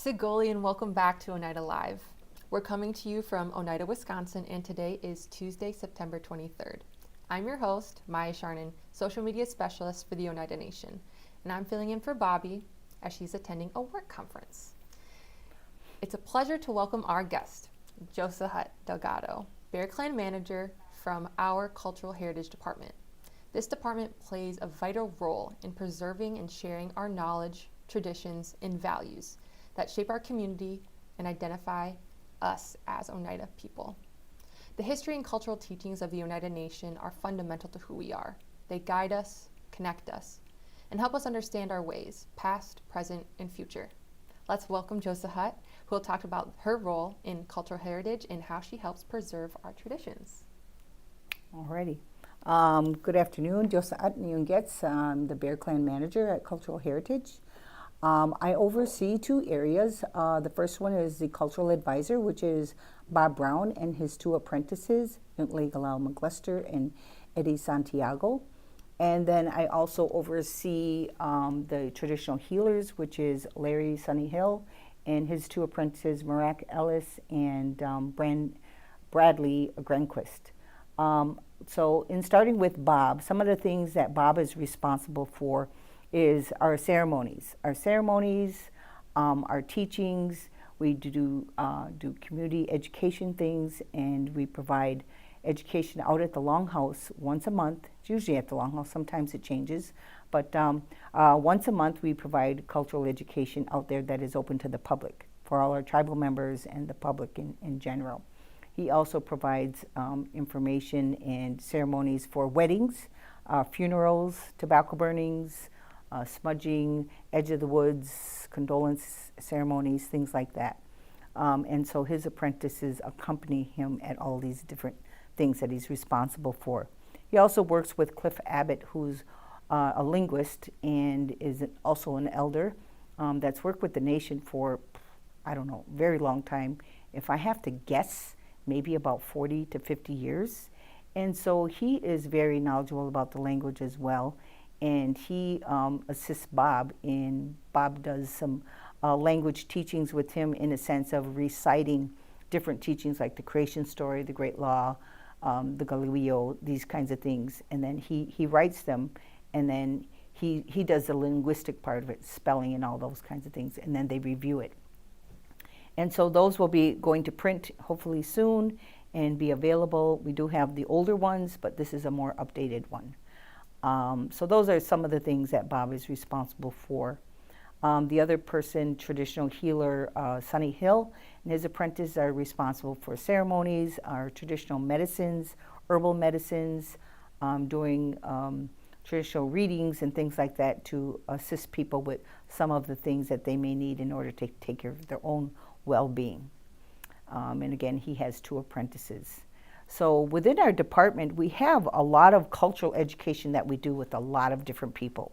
Sigoli, and welcome back to Oneida Live. We're coming to you from Oneida, Wisconsin, and today is Tuesday, September 23rd. I'm your host, Mia Charnon, social media specialist for the Oneida Nation, and I'm filling in for Bobby as she's attending a work conference. It's a pleasure to welcome our guest, Tsyosahaat Delgado, Bear Clan manager from our Cultural Heritage Department. This department plays a vital role in preserving and sharing our knowledge, traditions, and values that shape our community and identify us as Oneida people. The history and cultural teachings of the Oneida Nation are fundamental to who we are. They guide us, connect us, and help us understand our ways, past, present, and future. Let's welcome Tsyosahaat, who will talk about her role in cultural heritage and how she helps preserve our traditions. Alrighty. Good afternoon, Tsyosahaat Delgado. I'm the Bear Clan manager at Cultural Heritage. I oversee two areas. The first one is the cultural advisor, which is Bob Brown and his two apprentices, Galal McGlester and Eddie Santiago. And then I also oversee the traditional healers, which is Larry Sunny Hill and his two apprentices, Marak Ellis and Bradley Grenquist. So in starting with Bob, some of the things that Bob is responsible for is our ceremonies. Our teachings, we do community education things, and we provide education out at the Longhouse once a month. It's usually at the Longhouse, sometimes it changes, but once a month we provide cultural education out there that is open to the public for all our tribal members and the public in general. He also provides information and ceremonies for weddings, funerals, tobacco burnings, smudging, edge of the woods, condolence ceremonies, things like that. And so his apprentices accompany him at all these different things that he's responsible for. He also works with Cliff Abbott, who's a linguist and is also an elder that's worked with the nation for, I don't know, very long time. If I have to guess, maybe about 40 to 50 years. And so he is very knowledgeable about the language as well. And he assists Bob, and Bob does some language teachings with him in a sense of reciting different teachings like the creation story, the Great Law, the Galileo, these kinds of things. And then he writes them, and then he does the linguistic part of it, spelling and all those kinds of things, and then they review it. And so those will be going to print hopefully soon and be available. We do have the older ones, but this is a more updated one. So those are some of the things that Bob is responsible for. The other person, traditional healer Sunny Hill, and his apprentice are responsible for ceremonies, our traditional medicines, herbal medicines, doing traditional readings and things like that to assist people with some of the things that they may need in order to take care of their own well-being. And again, he has two apprentices. So within our department, we have a lot of cultural education that we do with a lot of different people.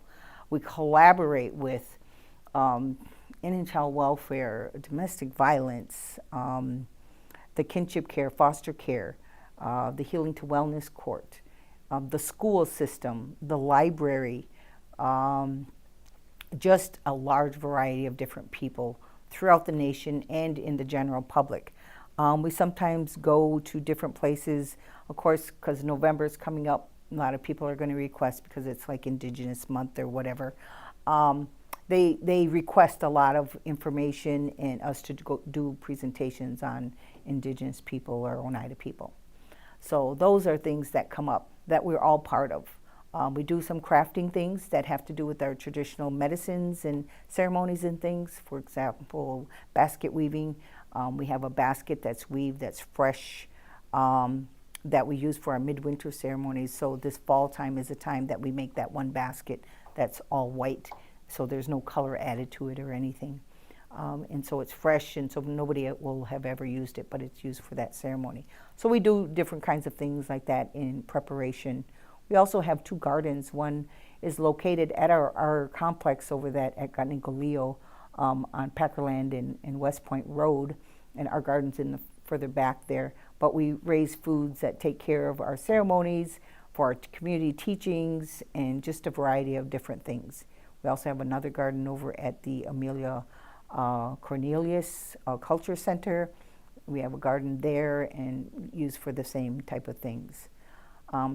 We collaborate with Indian and child welfare, domestic violence, the kinship care, foster care, the Healing to Wellness Court, the school system, the library, just a large variety of different people throughout the nation and in the general public. We sometimes go to different places, of course, because November is coming up. A lot of people are going to request because it's like Indigenous Month or whatever. They request a lot of information and us to go do presentations on Indigenous people or Oneida people. So those are things that come up that we're all part of. We do some crafting things that have to do with our traditional medicines and ceremonies and things. For example, basket weaving. We have a basket that's weaved, that's fresh, that we use for our midwinter ceremonies. So this fall time is the time that we make that one basket that's all white. So there's no color added to it or anything. And so it's fresh, and so nobody will have ever used it, but it's used for that ceremony. So we do different kinds of things like that in preparation. We also have two gardens. One is located at our complex over that at Ganicoleo on Packerland and West Point Road, and our garden's in the further back there. But we raise foods that take care of our ceremonies, for our community teachings, and just a variety of different things. We also have another garden over at the Amelia Cornelius Culture Center. We have a garden there and used for the same type of things.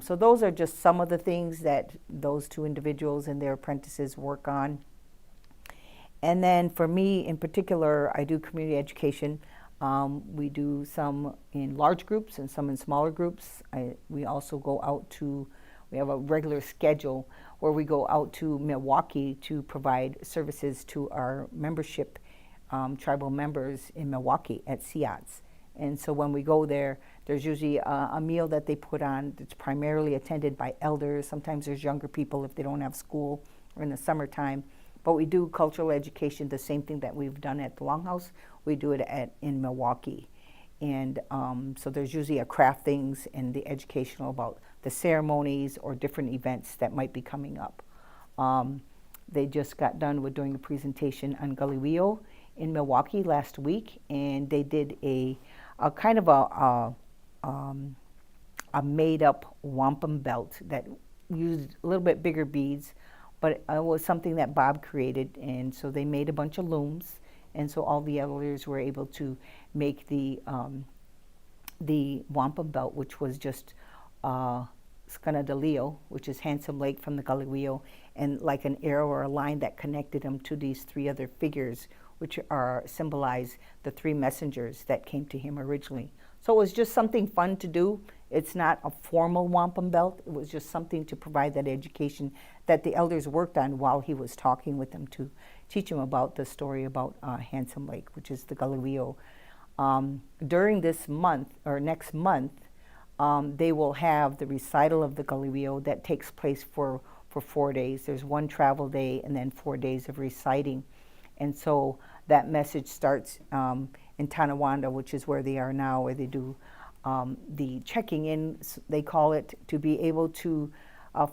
So those are just some of the things that those two individuals and their apprentices work on. And then for me in particular, I do community education. We do some in large groups and some in smaller groups. We also go out to, we have a regular schedule where we go out to Milwaukee to provide services to our membership, tribal members in Milwaukee at Tsyosahaat. And so when we go there, there's usually a meal that they put on that's primarily attended by elders. Sometimes there's younger people if they don't have school or in the summertime. But we do cultural education, the same thing that we've done at the Longhouse. We do it in Milwaukee. And so there's usually a craft things and the educational about the ceremonies or different events that might be coming up. They just got done with doing a presentation on Galiwio in Milwaukee last week, and they did a kind of a made-up wampum belt that used a little bit bigger beads, but it was something that Bob created, and so they made a bunch of looms, and so all the elders were able to make the wampum belt, which was just Skana de Leo, which is Handsome Lake from the Galiwio, and like an arrow or a line that connected them to these three other figures, which symbolize the three messengers that came to him originally. So it was just something fun to do. It's not a formal wampum belt. It was just something to provide that education that the elders worked on while he was talking with them to teach them about the story about Handsome Lake, which is the Galiwio. During this month, or next month, they will have the recital of the Galiwio that takes place for 4 days. There's one travel day and then 4 days of reciting. And so that message starts in Tonawanda, which is where they are now, where they do the checking in, they call it, to be able to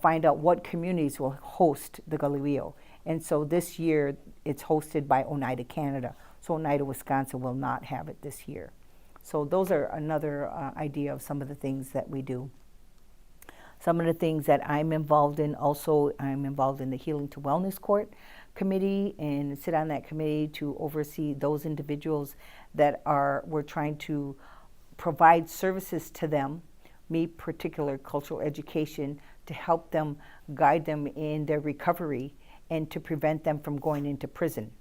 find out what communities will host the Galiwio. And so this year, it's hosted by Oneida, Canada. So Oneida, Wisconsin will not have it this year. So those are another idea of some of the things that we do. Some of the things that I'm involved in also, I'm involved in the Healing to Wellness Court committee and sit on that committee to oversee those individuals that we're trying to provide services to them, me particular cultural education, to help them, guide them in their recovery and to prevent them from going into prison.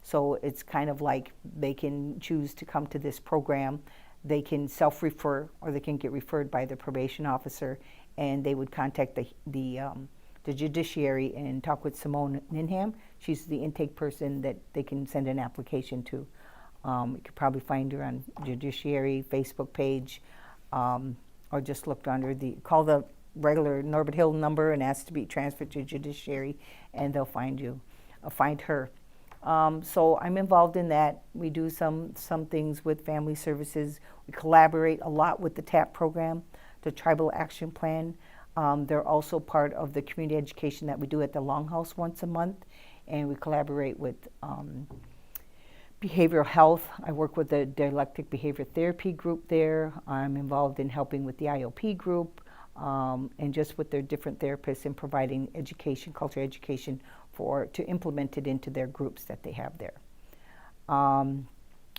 So it's kind of like they can choose to come to this program, they can self-refer or they can get referred by the probation officer, and they would contact the judiciary and talk with Simone Ninham. She's the intake person that they can send an application to. You could probably find her on Judiciary Facebook page, or just look under call the regular Norbert Hill number and ask to be transferred to Judiciary, and they'll find you, find her. So I'm involved in that. We do some things with family services. We collaborate a lot with the TAP program, the Tribal Action Plan. They're also part of the community education that we do at the Longhouse once a month, and we collaborate with behavioral health. I work with the dialectic behavior therapy group there. I'm involved in helping with the IOP group, and just with their different therapists and providing education, culture education to implement it into their groups that they have there.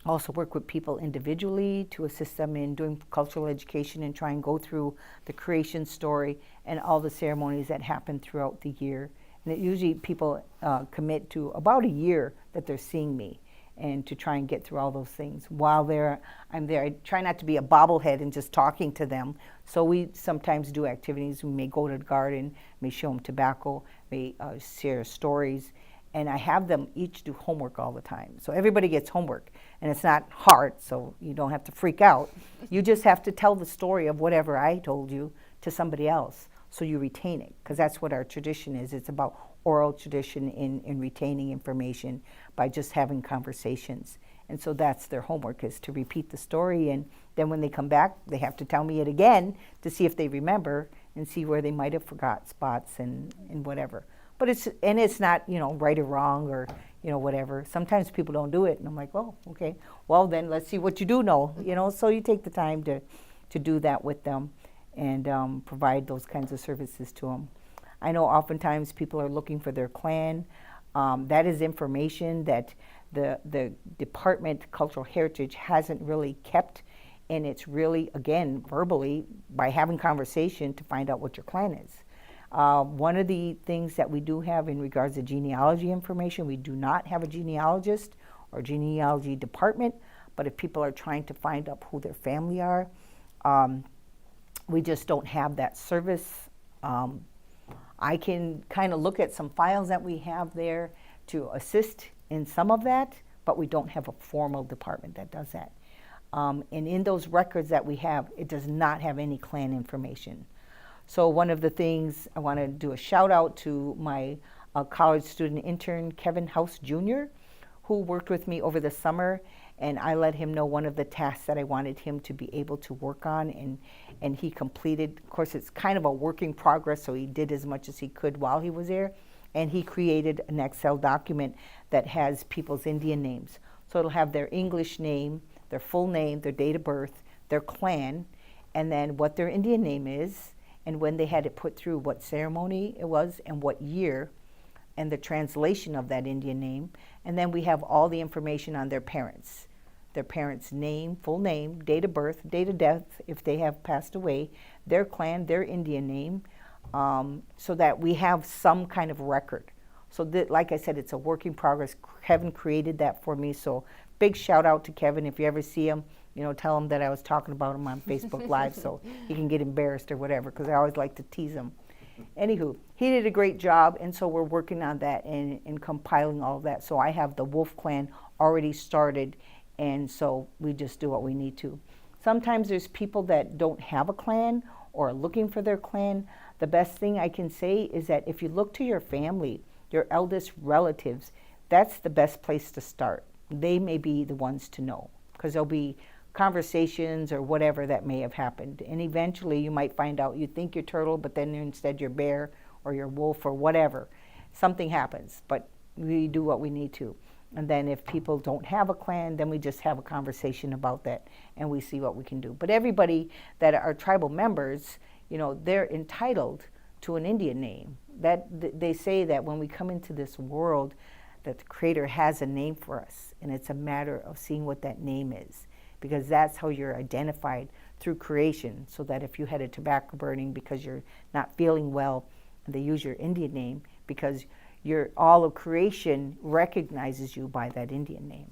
Also work with people individually to assist them in doing cultural education and try and go through the creation story and all the ceremonies that happen throughout the year. And it usually people commit to about a year that they're seeing me, and to try and get through all those things. While I'm there, I try not to be a bobblehead and just talking to them. So we sometimes do activities. We may go to the garden, may show them tobacco, may share stories. And I have them each do homework all the time. So everybody gets homework, and it's not hard, so you don't have to freak out. You just have to tell the story of whatever I told you to somebody else, so you retain it, because that's what our tradition is. It's about oral tradition in retaining information by just having conversations. And so that's their homework, is to repeat the story, and then when they come back, they have to tell me it again to see if they remember and see where they might have forgot spots and whatever. But it's not, right or wrong or, whatever. Sometimes people don't do it, and I'm like, oh, okay. Well, then let's see what you do know, So you take the time to do that with them and provide those kinds of services to them. I know oftentimes people are looking for their clan. That is information that the Department Cultural Heritage hasn't really kept, and it's really, again, verbally, by having conversation to find out what your clan is. One of the things that we do have in regards to genealogy information, we do not have a genealogist or genealogy department, but if people are trying to find out who their family are, we just don't have that service. I can kind of look at some files that we have there to assist in some of that, but we don't have a formal department that does that. And in those records that we have, it does not have any clan information. So one of the things, I want to do a shout out to my college student intern, Kevin House Jr., who worked with me over the summer, and I let him know one of the tasks that I wanted him to be able to work on, and he completed. Of course, it's kind of a work in progress, so he did as much as he could while he was there, and he created an Excel document that has people's Indian names. So it'll have their English name, their full name, their date of birth, their clan, and then what their Indian name is, and when they had it put through, what ceremony it was, and what year, and the translation of that Indian name. And then we have all the information on their parents name, full name, date of birth, date of death, if they have passed away, their clan, their Indian name, so that we have some kind of record. So that, like I said, it's a work in progress. Kevin created that for me, so big shout out to Kevin. If you ever see him, tell him that I was talking about him on Facebook Live so he can get embarrassed or whatever, because I always like to tease him. Anywho, he did a great job, and so we're working on that and compiling all of that. So I have the Wolf Clan already started, and so we just do what we need to. Sometimes there's people that don't have a clan or are looking for their clan. The best thing I can say is that if you look to your family, your eldest relatives, that's the best place to start. They may be the ones to know, because there'll be conversations or whatever that may have happened. And eventually you might find out you think you're turtle, but then instead you're bear or you're wolf or whatever. Something happens, but we do what we need to. And then if people don't have a clan, then we just have a conversation about that and we see what we can do. But everybody that are tribal members, they're entitled to an Indian name. That they say that when we come into this world, that the Creator has a name for us, and it's a matter of seeing what that name is, because that's how you're identified through creation. So that if you had a tobacco burning because you're not feeling well, they use your Indian name because all of creation recognizes you by that Indian name.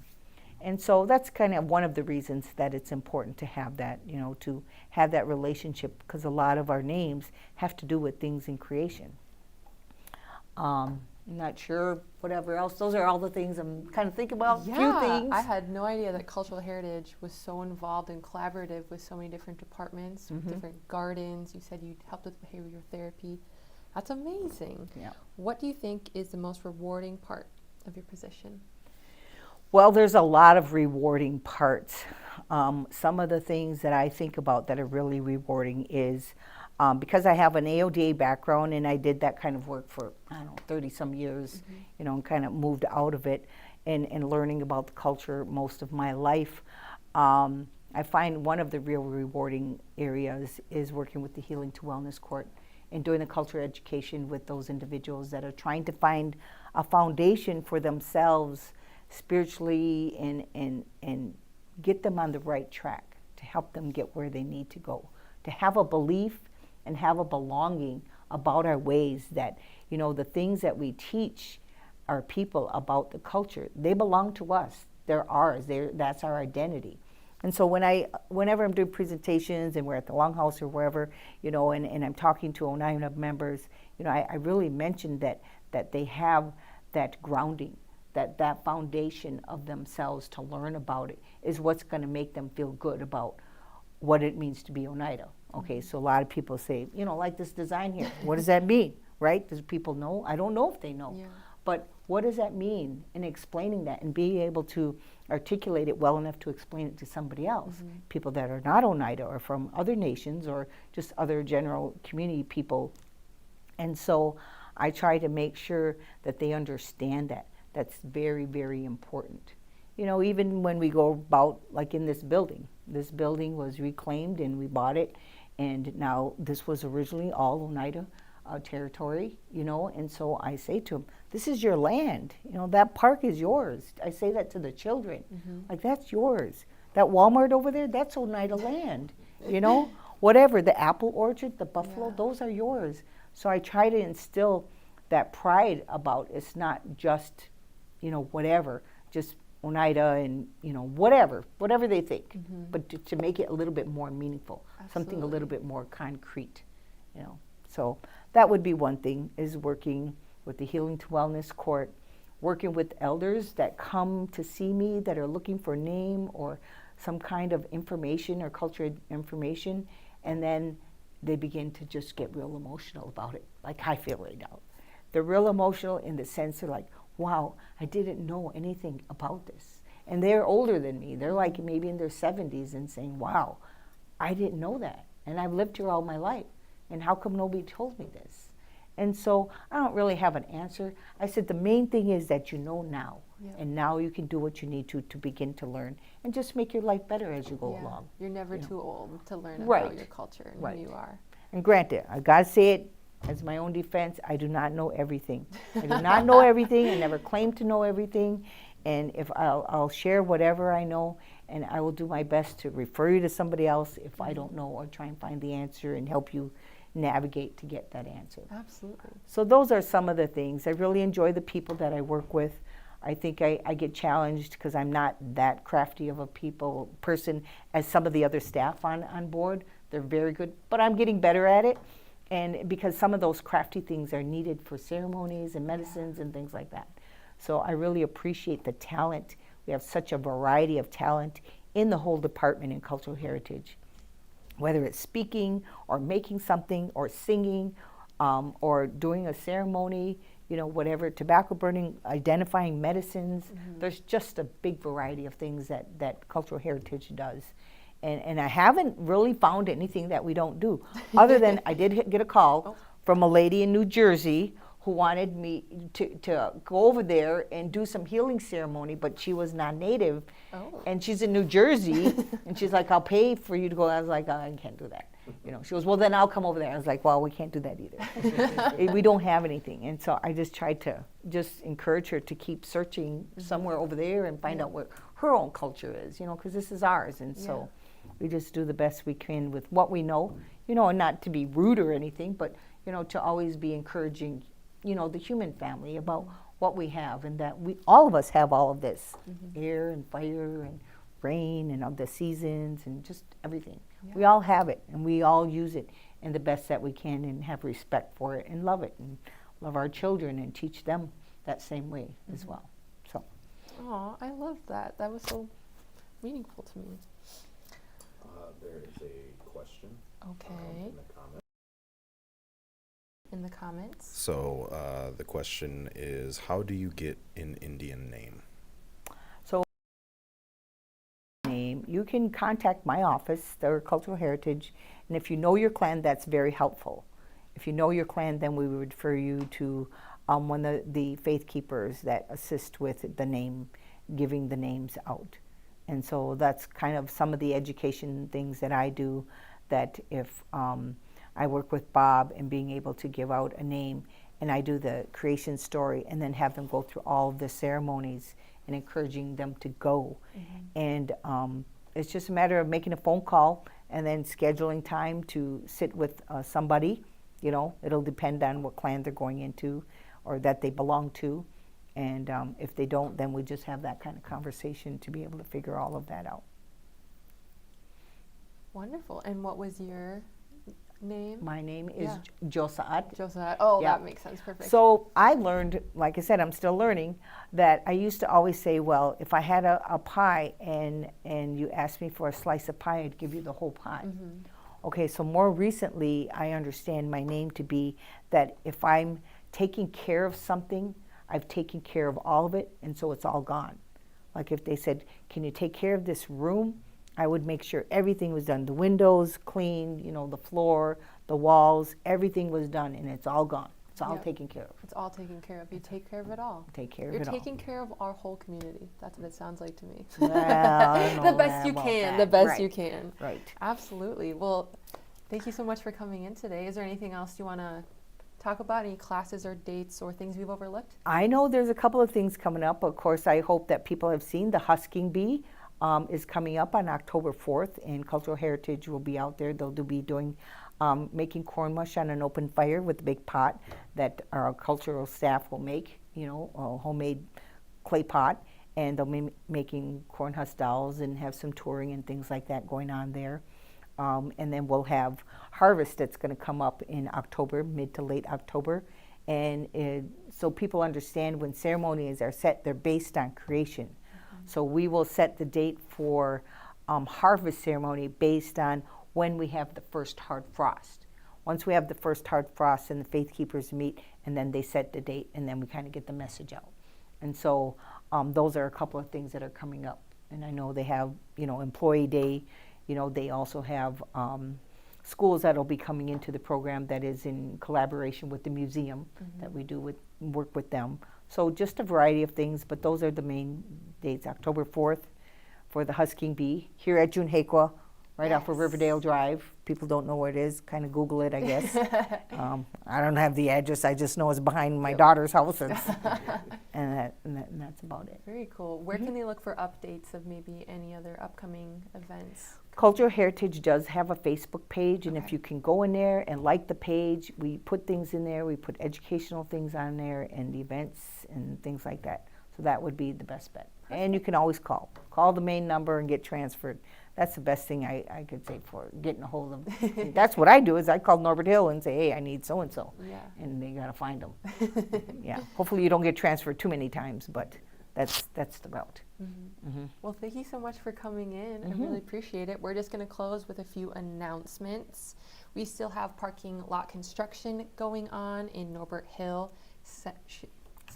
And so that's kind of one of the reasons that it's important to have that, to have that relationship, because a lot of our names have to do with things in creation. I'm not sure whatever else. Those are all the things I'm kind of thinking about. Yeah, few things. I had no idea that cultural heritage was so involved and collaborative with so many different departments, with different gardens. You said you helped with behavioral therapy. That's amazing. Yeah. What do you think is the most rewarding part of your position? Well, there's a lot of rewarding parts. Some of the things that I think about that are really rewarding is because I have an AODA background and I did that kind of work for, 30 some years, and kind of moved out of it and learning about the culture most of my life. I find one of the real rewarding areas is working with the Healing to Wellness Court and doing the cultural education with those individuals that are trying to find a foundation for themselves spiritually and get them on the right track to help them get where they need to go, to have a belief and have a belonging about our ways, that the things that we teach our people about the culture, they belong to us. They're ours. That's our identity. And so whenever I'm doing presentations and we're at the Longhouse or wherever, and I'm talking to Oneida members, I really mention that they have that grounding, that foundation of themselves to learn about it is what's going to make them feel good about what it means to be Oneida. Okay, so a lot of people say, like this design here, what does that mean, right? Does people know? I don't know if they know. Yeah. But what does that mean? And explaining that and being able to articulate it well enough to explain it to somebody else, people that are not Oneida or from other nations or just other general community people. And so I try to make sure that they understand that. That's very, very important. Even when we go about, like in this building was reclaimed and we bought it, and now this was originally all Oneida territory, and so I say to them, this is your land. You know, that park is yours. I say that to the children. Like, that's yours. That Walmart over there, that's Oneida land. You know, whatever, the apple orchard, the buffalo, those are yours. So I try to instill that pride about it's not just, you know, whatever, just Oneida and, you know, whatever they think, but to make it a little bit more meaningful, something a little bit more concrete, you know. So that would be one thing, is working with the Healing to Wellness Court, working with elders that come to see me that are looking for a name or some kind of information or cultural information, and then they begin to just get real emotional about it, like I feel right now. They're real emotional in the sense they're like, wow, I didn't know anything about this. And they're older than me. They're like maybe in their 70s and saying, wow, I didn't know that. And I've lived here all my life. And how come nobody told me this? And so I don't really have an answer. I said the main thing is that you know now. And now you can do what you need to begin to learn and just make your life better as you go along. You're never too old to learn about your culture and who you are. And granted, I gotta say it as my own defense, I do not know everything. I do not know everything. I never claim to know everything. And if I'll share whatever I know, and I will do my best to refer you to somebody else if I don't know, or try and find the answer and help you navigate to get that answer. Absolutely. So those are some of the things. I really enjoy the people that I work with. I think I get challenged because I'm not that crafty of a person as some of the other staff on board. They're very good, but I'm getting better at it. And because some of those crafty things are needed for ceremonies and medicines and things like that. So I really appreciate the talent. We have such a variety of talent in the whole department in cultural heritage. Whether it's speaking or making something or singing or doing a ceremony, you know, whatever, tobacco burning, identifying medicines. There's just a big variety of things that cultural heritage does. And I haven't really found anything that we don't do, other than I did get a call from a lady in New Jersey who wanted me to go over there and do some healing ceremony, but she was non-native, and she's in New Jersey, and she's like, I'll pay for you to go. I was like, I can't do that. You know, she goes, well, then I'll come over there. I was like, well, we can't do that either. We don't have anything. And so I just tried to just encourage her to keep searching somewhere over there and find out what her own culture is, you know, because this is ours. And so we just do the best we can with what we know, you know, and not to be rude or anything, but, you know, to always be encouraging, you know, the human family about what we have, and that all of us have all of this, air and fire and rain and of the seasons and just everything. We all have it, and we all use it in the best that we can, and have respect for it and love it, and love our children and teach them that same way as well. So. Oh, I love that. That was so meaningful to me. There is a question. Okay. In the comments. So the question is, how do you get an Indian name? So you can contact my office, the Cultural Heritage, and if you know your clan, that's very helpful. If you know your clan, then we would refer you to one of the faith keepers that assist with the name, giving the names out. And so that's kind of some of the education things that I do, that if I work with Bob in being able to give out a name, and I do the creation story and then have them go through all of the ceremonies and encouraging them to go. And it's just a matter of making a phone call and then scheduling time to sit with somebody. You know, it'll depend on what clan they're going into or that they belong to. And if they don't, then we just have that kind of conversation to be able to figure all of that out. Wonderful. And what was your name? My name is Tsyosahaat. Tsyosahaat. Oh, that makes sense. Perfect. So I learned, like I said, I'm still learning, that I used to always say, well, if I had a pie and you asked me for a slice of pie, I'd give you the whole pie. Okay, so more recently, I understand my name to be that if I'm taking care of something, I've taken care of all of it, and so it's all gone. Like if they said, can you take care of this room? I would make sure everything was done. The windows cleaned, you know, the floor, the walls, everything was done, and it's all gone. It's all taken care of. It's all taken care of. You take care of it all. Take care of it all. You're taking care of our whole community. That's what it sounds like to me. Well, I don't know the best you can. The best you can. Right. Absolutely. Well, thank you so much for coming in today. Is there anything else you want to talk about any classes or dates or things we've overlooked? I know there's a couple of things coming up. Of course, I hope that people have seen the Husking Bee is coming up on October 4th, and Cultural Heritage will be out there. They'll be doing making corn mush on an open fire with a big pot that our cultural staff will make, you know, a homemade clay pot, and they'll be making corn husk dolls and have some touring and things like that going on there. And then we'll have harvest that's going to come up in October, mid to late October. And so people understand when ceremonies are set, they're based on creation. So we will set the date for harvest ceremony based on when we have the first hard frost. Once we have the first hard frost, and the faith keepers meet, and then they set the date, and then we kind of get the message out. And so those are a couple of things that are coming up. And I know they have, you know, Employee Day. You know, they also have schools that will be coming into the program that is in collaboration with the museum that we do work with them. So just a variety of things, but those are the main dates. October 4th for the Husking Bee here at Yawʌko, right off of Riverdale Drive. People don't know where it is. Kind of Google it, I guess. I don't have the address. I just know it's behind my daughter's house, and that's about it. Very cool. Where can they look for updates of maybe any other upcoming events? Cultural Heritage does have a Facebook page, and if you can go in there and like the page, we put things in there. We put educational things on there and events and things like that. So that would be the best bet. And you can always call. Call the main number and get transferred. That's the best thing I could say for getting a hold of them. That's what I do, is I call Norbert Hill and say, hey, I need so-and-so. Yeah. And they got to find them. Yeah. Hopefully you don't get transferred too many times, but that's the route. Well, thank you so much for coming in. I really appreciate it. We're just going to close with a few announcements. We still have parking lot construction going on in Norbert Hill,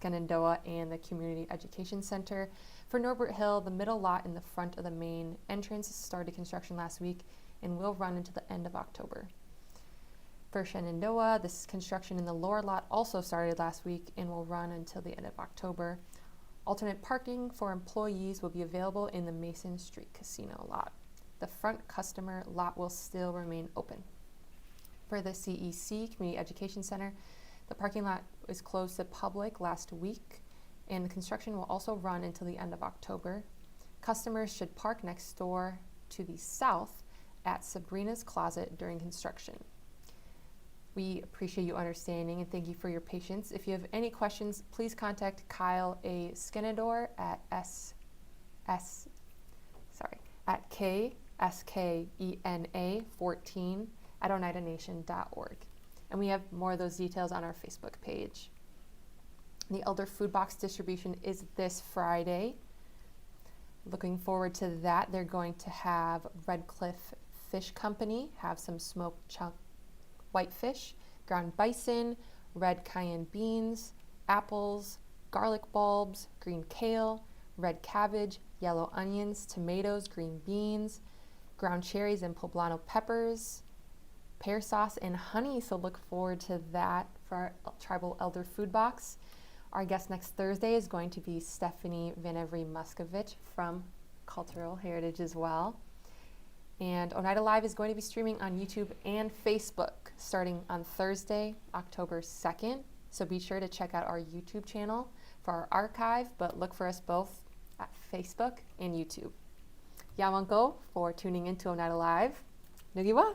Shenandoah, and the Community Education Center. For Norbert Hill, the middle lot in the front of the main entrance started construction last week and will run until the end of October. For Shenandoah, this construction in the lower lot also started last week and will run until the end of October. Alternate parking for employees will be available in the Mason Street Casino lot. The front customer lot will still remain open. For the CEC, Community Education Center, the parking lot was closed to public last week, and the construction will also run until the end of October. Customers should park next door to the south at Sabrina's Closet during construction. We appreciate you understanding and thank you for your patience. If you have any questions, please contact Kyle A. Skenador at kskena14@oneidanation.org. And we have more of those details on our Facebook page. The Elder Food Box distribution is this Friday. Looking forward to that. They're going to have Red Cliff Fish Company have some smoked chunk whitefish, ground bison, red cayenne beans, apples, garlic bulbs, green kale, red cabbage, yellow onions, tomatoes, green beans, ground cherries and poblano peppers, pear sauce, and honey. So look forward to that for our Tribal Elder Food Box. Our guest next Thursday is going to be Stephanie Vanevry-Muscovich from Cultural Heritage as well. And Oneida Live is going to be streaming on YouTube and Facebook starting on Thursday, October 2nd. So be sure to check out our YouTube channel for our archive, but look for us both at Facebook and YouTube. Yawʌko for tuning into Oneida Live. Nugiwa!